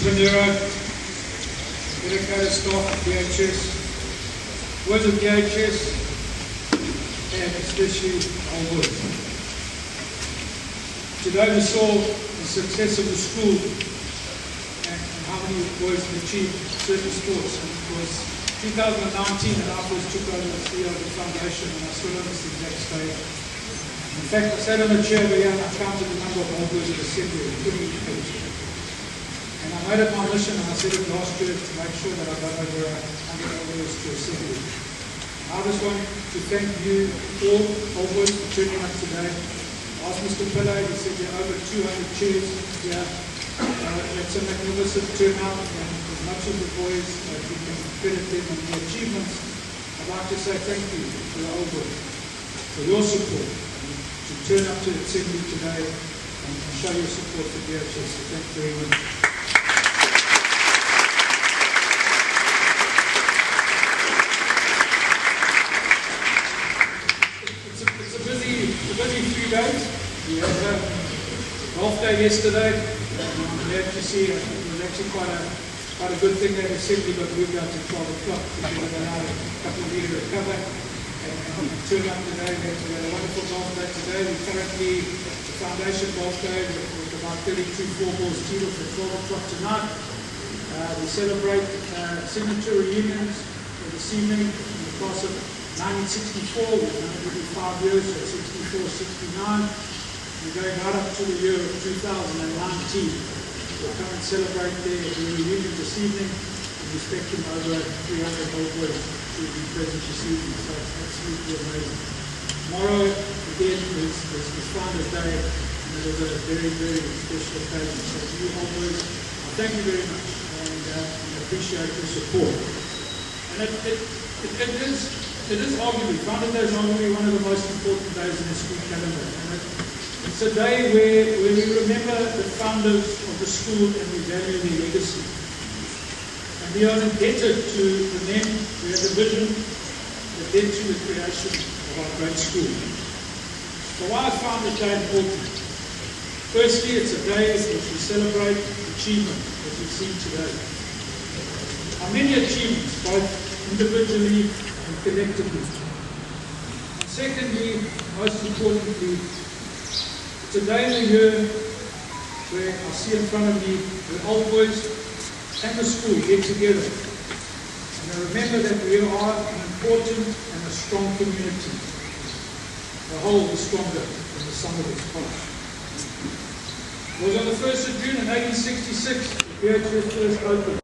Manero, dedicated staff at DHS, words of DHS, and especially our words. Today we saw the success of the school and how many boys achieved certain sports. And it was 2019 and I first took over as CEO of the foundation, and I stood on this exact stage. In fact, I sat on a chair over here and I counted the number of old boys at assembly, 28. And I made it my mission, and I said it last year, to make sure that I got over 100 old boys to assembly. I just want to thank you all, old boys, for turning up today. I asked Mr. Pillay, he said there are over 200 chairs here. It's a magnificent turnout, and as much as the boys, we can credit them on the achievements, I'd like to say thank you to the old boys for your support, to turn up to the assembly today and show your support for DHS. So thank you very much. It's a busy few days. We had a golf day yesterday. I'm glad to see it was actually quite a good thing that assembly got moved out to 12 o'clock to give it a couple of meter recover and turn up today. We had a wonderful golf day today. We currently, the foundation golf day with about 32 4-balls teed off at 12 o'clock tonight. We celebrate signature reunions this evening in the class of 1964, we've done it every 5 years, so 64, 69. We're going right up to the year of 2019. We'll come and celebrate their reunion this evening, and we're expecting over 300 old boys to be present this evening, so it's absolutely amazing. Tomorrow, again, is Founders Day, and it is a very, very special occasion. So to you old boys, thank you very much, and appreciate your support. And it is arguably, Founders Day is arguably one of the most important days in the school calendar. And it's a day where we remember the founders of the school and we value their legacy. And we are indebted to the men who had the vision that led to the creation of our great school. So why is Founders Day important? Firstly, it's a day in which we celebrate achievement, as we've seen today. Our many achievements, both individually and collectively. And secondly, most importantly, it's a day in the year where I see in front of me the old boys and the school get together. And I remember that we are an important and a strong community. The whole is stronger than the sum of its parts. It was on the 1st of June in 1866 that DHS first opened.